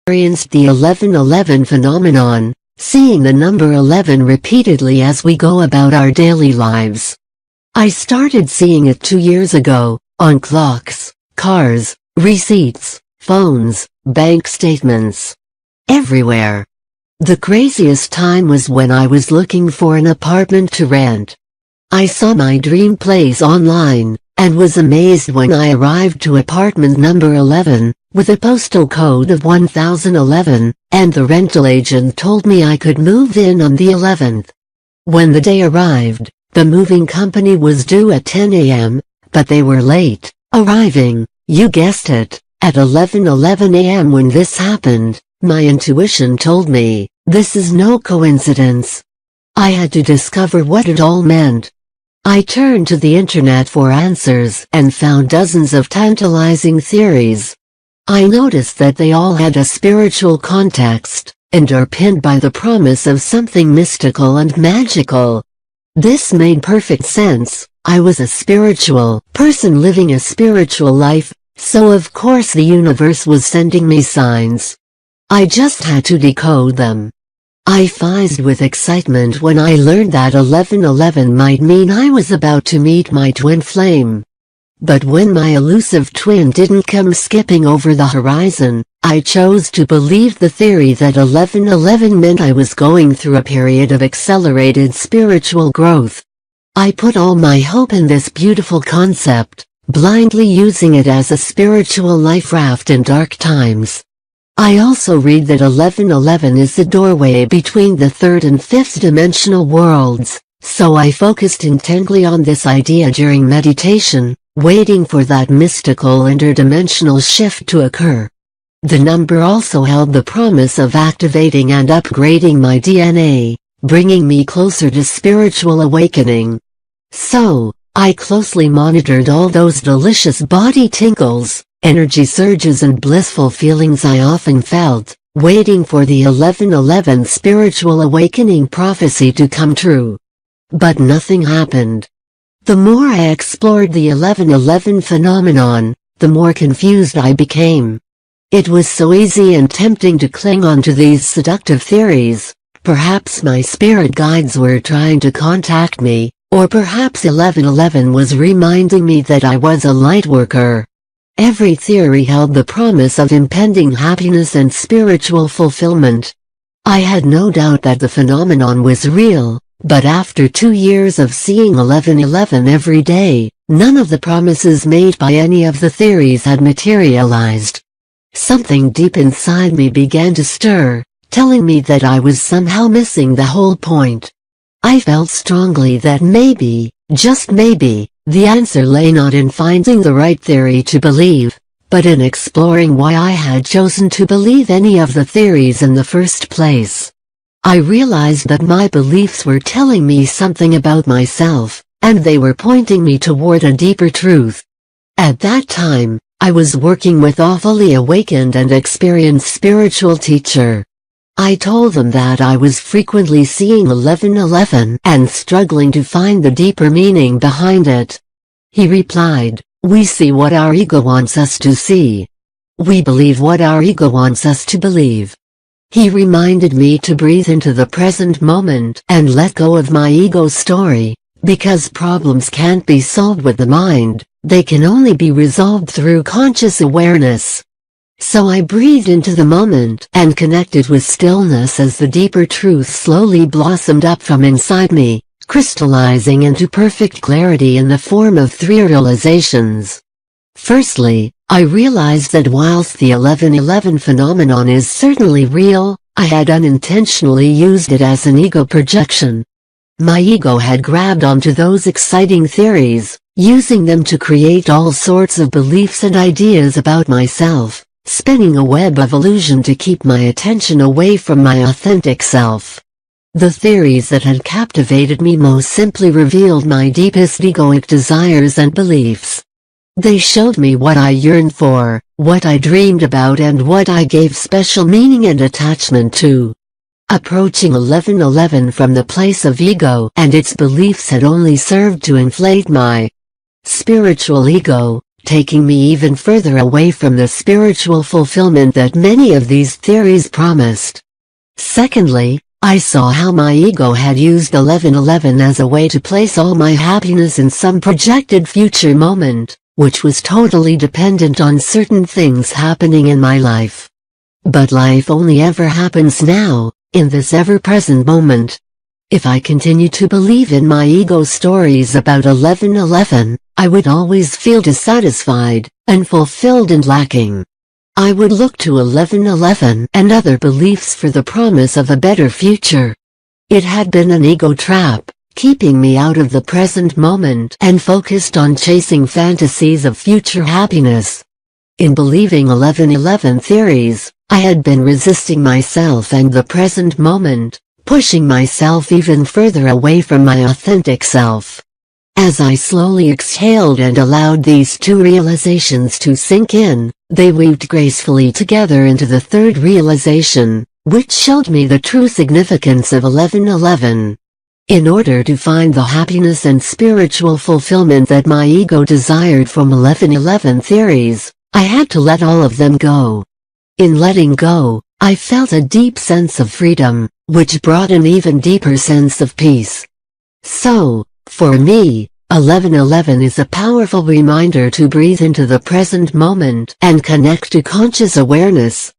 experienced the 11:11 phenomenon, seeing the number 11 repeatedly as we go about our daily lives. I started seeing it 2 years ago, on clocks, cars, receipts, phones, bank statements. Everywhere. The craziest time was when I was looking for an apartment to rent. I saw my dream place online, and was amazed when I arrived to apartment number 11, with a postal code of 1011, and the rental agent told me I could move in on the 11th. When the day arrived, the moving company was due at 10 a.m., but they were late, arriving, you guessed it, at 11:11 a.m. When this happened, my intuition told me, this is no coincidence. I had to discover what it all meant. I turned to the internet for answers and found dozens of tantalizing theories. I noticed that they all had a spiritual context, and are pinned by the promise of something mystical and magical. This made perfect sense. I was a spiritual person living a spiritual life, so of course the universe was sending me signs. I just had to decode them. I fizzed with excitement when I learned that 11:11 might mean I was about to meet my twin flame. But when my elusive twin didn't come skipping over the horizon, I chose to believe the theory that 11:11 meant I was going through a period of accelerated spiritual growth. I put all my hope in this beautiful concept, blindly using it as a spiritual life raft in dark times. I also read that 11:11 is the doorway between the third and fifth dimensional worlds, so I focused intently on this idea during meditation, waiting for that mystical interdimensional shift to occur. The number also held the promise of activating and upgrading my DNA, bringing me closer to spiritual awakening. So, I closely monitored all those delicious body tingles, energy surges and blissful feelings I often felt, waiting for the 11:11 spiritual awakening prophecy to come true. But nothing happened. The more I explored the 11:11 phenomenon, the more confused I became. It was so easy and tempting to cling on to these seductive theories. Perhaps my spirit guides were trying to contact me, or perhaps 11:11 was reminding me that I was a lightworker. Every theory held the promise of impending happiness and spiritual fulfillment. I had no doubt that the phenomenon was real, but after 2 years of seeing 11:11 every day, none of the promises made by any of the theories had materialized. Something deep inside me began to stir, telling me that I was somehow missing the whole point. I felt strongly that maybe, just maybe, the answer lay not in finding the right theory to believe, but in exploring why I had chosen to believe any of the theories in the first place. I realized that my beliefs were telling me something about myself, and they were pointing me toward a deeper truth. At that time, I was working with a fully awakened and experienced spiritual teacher. I told them that I was frequently seeing 11:11 and struggling to find the deeper meaning behind it. He replied, "We see what our ego wants us to see. We believe what our ego wants us to believe." He reminded me to breathe into the present moment and let go of my ego story, because problems can't be solved with the mind, they can only be resolved through conscious awareness. So I breathed into the moment and connected with stillness as the deeper truth slowly blossomed up from inside me, crystallizing into perfect clarity in the form of 3 realizations. Firstly, I realized that whilst the 11:11 phenomenon is certainly real, I had unintentionally used it as an ego projection. My ego had grabbed onto those exciting theories, using them to create all sorts of beliefs and ideas about myself, spinning a web of illusion to keep my attention away from my authentic self. The theories that had captivated me most simply revealed my deepest egoic desires and beliefs. They showed me what I yearned for, what I dreamed about and what I gave special meaning and attachment to. Approaching 11:11 from the place of ego and its beliefs had only served to inflate my spiritual ego, taking me even further away from the spiritual fulfillment that many of these theories promised. Secondly, I saw how my ego had used 1111 as a way to place all my happiness in some projected future moment, which was totally dependent on certain things happening in my life. But life only ever happens now, in this ever-present moment. If I continue to believe in my ego stories about 1111, I would always feel dissatisfied, unfulfilled and lacking. I would look to 1111 and other beliefs for the promise of a better future. It had been an ego trap, keeping me out of the present moment and focused on chasing fantasies of future happiness. In believing 1111 theories, I had been resisting myself and the present moment, pushing myself even further away from my authentic self. As I slowly exhaled and allowed these two realizations to sink in, they weaved gracefully together into the third realization, which showed me the true significance of 1111. In order to find the happiness and spiritual fulfillment that my ego desired from 1111 theories, I had to let all of them go. In letting go, I felt a deep sense of freedom, which brought an even deeper sense of peace. So, for me, 1111 is a powerful reminder to breathe into the present moment and connect to conscious awareness.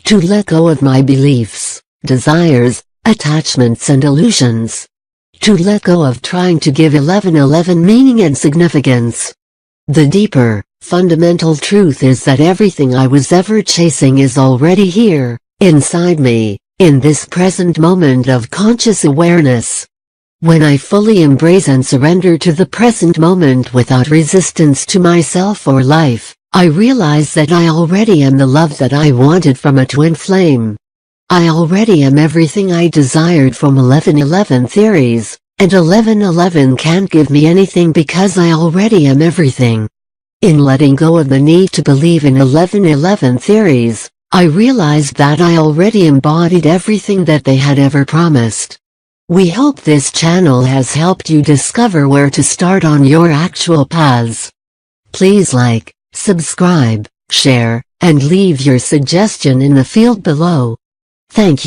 To let go of my beliefs, desires, attachments and illusions. To let go of trying to give 1111 meaning and significance. The deeper, fundamental truth is that everything I was ever chasing is already here, inside me, in this present moment of conscious awareness. When I fully embrace and surrender to the present moment without resistance to myself or life, I realize that I already am the love that I wanted from a twin flame. I already am everything I desired from 1111 theories, and 1111 can't give me anything because I already am everything. In letting go of the need to believe in 1111 theories, I realized that I already embodied everything that they had ever promised. We hope this channel has helped you discover where to start on your actual paths. Please like, subscribe, share, and leave your suggestion in the field below. Thank you.